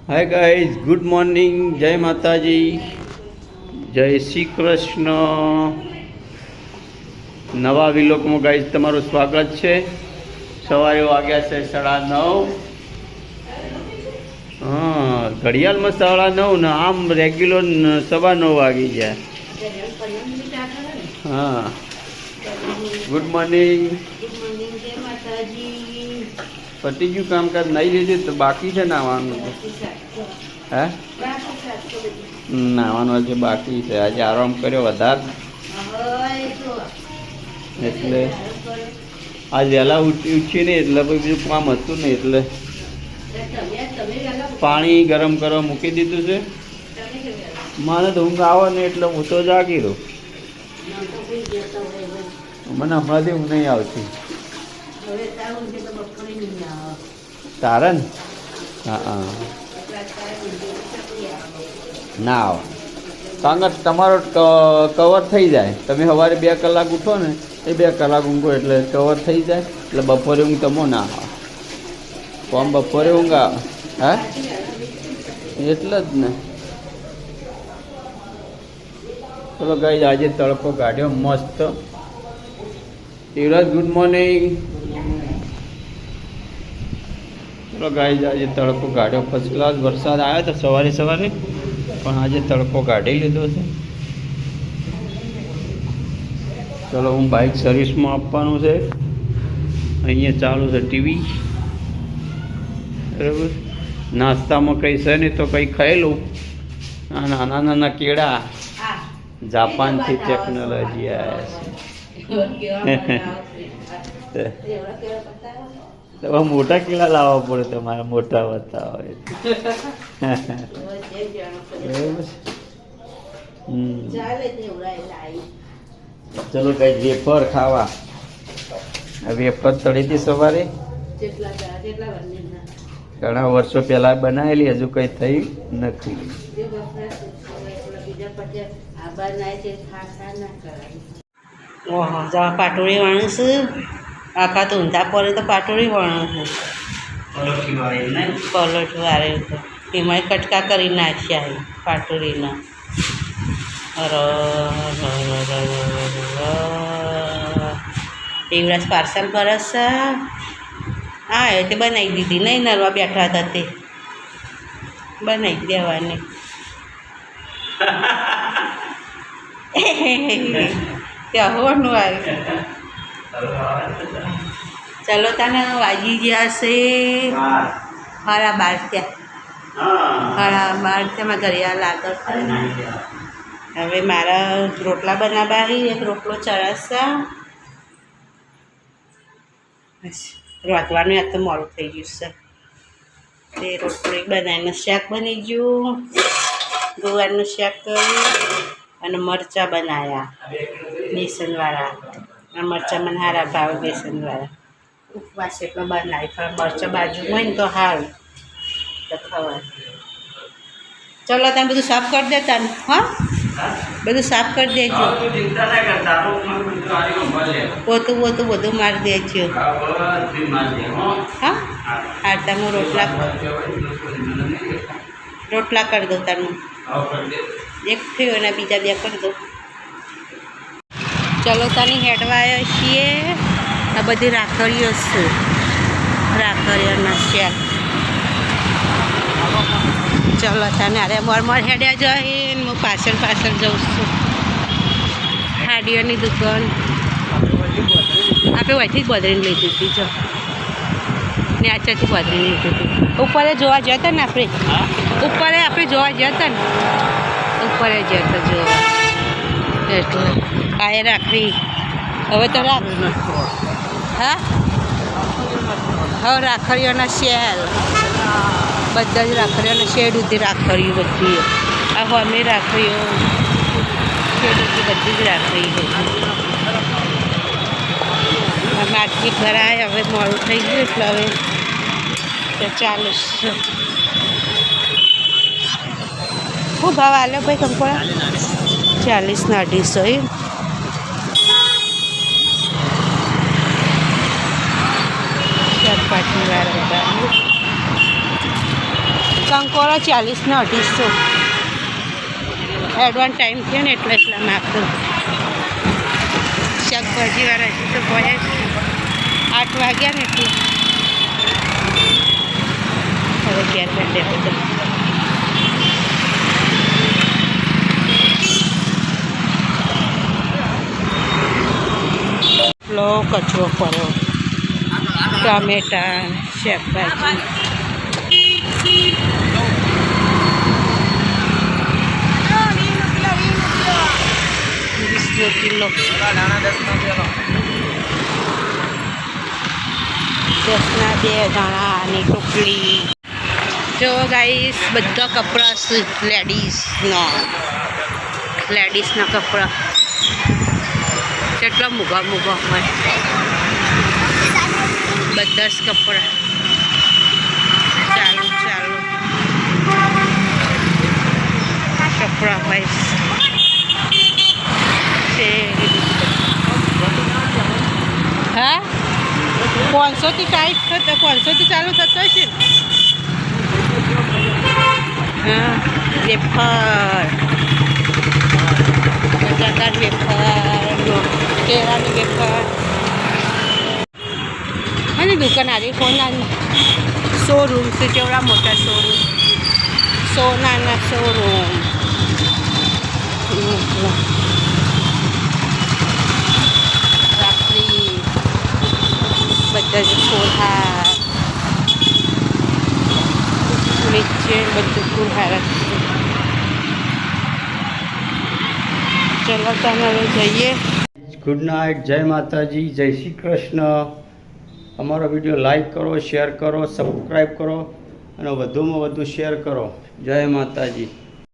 Hi guys, good morning, જય માતાજી, જય શ્રી કૃષ્ણ. નવા વિલોકમાં ગાઈઝ તમારું સ્વાગત છે. સવારે વાગ્યા છે 9:30. હા, ઘડિયાળમાં 9:30 ને આમ રેગ્યુલર 9:15 વાગી જાય. હા, ગુડ મોર્નિંગ. પતી ગયું કામકાજ? નહીં લીધું તો બાકી છે નાવાનું? હે, નાવાનું આજે બાકી છે. આજે આરામ કર્યો વધારે, એટલે આજ વહેલા ઉઠી નહીં, એટલે બીજું કામ હતું નહીં, એટલે પાણી ગરમ કરવા મૂકી દીધું છે. મને તો ઊંઘ આવે ને એટલે હું તો જાગી રહું. મને હમણાંથી ઊંઘ નહીં આવતી. તારે ને? હા, ના આવે, કારણ કે તમારો કવર થઈ જાય. તમે સવારે 2 કલાક ઉઠો ને, એ 2 કલાક ઊંઘો એટલે કવર થઈ જાય. એટલે બપોરે ઊંઘ તમો ના આવે. કોમ બપોરે ઊંઘ આવે? હા, એટલે જ ને. ચલો ગાઈઝ, આજે તડકો કાઢ્યો મસ્ત. યુવરાજ, ગુડ મોર્નિંગ. ચલો ગાઈઝ, આજે તડકો કાઢ્યો ફર્સ્ટ ક્લાસ. વરસાદ આવ્યો તો સવારે પણ આજે તડકો કાઢી લીધો છે. ચલો, હું બાઇક સર્વિસમાં આપવાનું છે. અહીંયા ચાલુ છે ટીવી. બરાબર. નાસ્તામાં કંઈ છે નહીં તો કંઈ ખાઈ લઉં. નાના નાના કેળા, જાપાનથી ટેકનોલોજી આવ્યા છે. મોટા કેળા લાવવા પડે તમારે, મોટા બતાવો. ચલો કઈ વેફર ખાવા. વેફર તળી હતી સવારે, ઘણા વર્ષો પહેલા બનાવેલી, હજુ કઈ થઈ નથી. ઓહો, જવા પાટોળી વાણું છે. આખા તો ઊંધા પડે તો પાટોળી વાણું છે. પલોઠ વારે તો એમાં કટકા કરી નાખ્યા પાટોળીના. એવડા પાર્સલ પરસ. હા, એ તે બનાવી દીધી નહીં, નરવા બેઠા હતા તે બનાવી દેવાની. ત્યાં હોવાનું આવ્યું. ચલો, તને વાગી ગયા છે 12:30 ત્યાં. 12:30 ત્યાં ઘડિયાળ આગળ. હવે મારા રોટલા બનાવવા, એક રોટલો ચરાસા. રોતવાનું યાદ તો મોડું થઈ ગયું છે. તે રોટલી બનાવીને શાક બની ગયું. ગુવારનું શાક કર્યું અને મરચાં બનાવ્યા બેસનવાળા. આ મરચાં મને સારા ભાવે, બેસનવાળા. ઉપવાસ એટલો બનાવી, પણ મરચાં બાજુ હોય ને તો સારું તો ખવાય. ચલો, તને બધું સાફ કરી દેતા ને? હા, બધું સાફ કરી દેજો. પોતું બધું મારી દેજો. હા, આટલા હું રોટલા કરી દઉં. તારું એક થયું અને બીજા 2 કરી દઉં. ચલો, તાની હેડવાયા છીએ. આ બધી રાખડીઓ છે, રાખડીઓના શેક. ચલો, તને અરે મોર હેડ્યા જાય ને હું પાછળ જઉં છું. હાડીઓની દુકાન આપણે વહીથી જ બદરીને લીધી હતી. જો નેચરથી બદરીને લીધી હતી. ઉપરે જોવા ગયા હતા ને આપણે, જોવા ગયા હતા ને, ઉપરે ગયા હતા જોવા. એટલે આ રાખડી હવે તો હા, હવે રાખડીઓના શેલ બધા જ રાખડીઓના શેડ સુધી રાખડીઓ બધી. આ હોમી રાખડીઓ શેડ સુધી બધી જ રાખડી. માર્કેટ ભરાય. હવે મોડું થઈ ગયું એટલે હવે તો ચાલુ છે. શું ભાવ આલ્યો ભાઈ કંકોડા? 40 ના 250. શાકભાજીવાળા બધા કંકોરો 40 ને 250 એડવાન્સ ટાઈમ થયો ને એટલે એટલામાં આપતો શાકભાજીવાળા છે તો ભરે 8 વાગ્યા ને એટલે હવે ઘેર કાઢે બધો એટલો કચરો પડ્યો ટામેટા શાકભાજી 20 કિલો 10ના 2 દાણાની ટોપલી જો ગાઈસ બધા કપડાં લેડીઝના કપડાં કેટલા મોંઘા હોય બધા જ કપડાં ચાલો કપડાં હોય હા 500 થી ટાઈટ થતો 500 થી ચાલુ થતો હશે ને હા વેફર કેળાની વેફર અને દુકાન આવી શોરૂમ છે કેવડા મોટા શોરૂમ સોનાના શોરૂમ રાખડી બધા જ ફૂલહાર નીચે બધું ફૂલહાર ચલો તમે હવે જઈએ ગુડ નાઇટ, જય માતાજી, જય શ્રી કૃષ્ણ. અમારો વિડીયો લાઈક કરો, શેર કરો, સબસ્ક્રાઈબ કરો અને વધુમાં વધુ શેર કરો. જય માતાજી.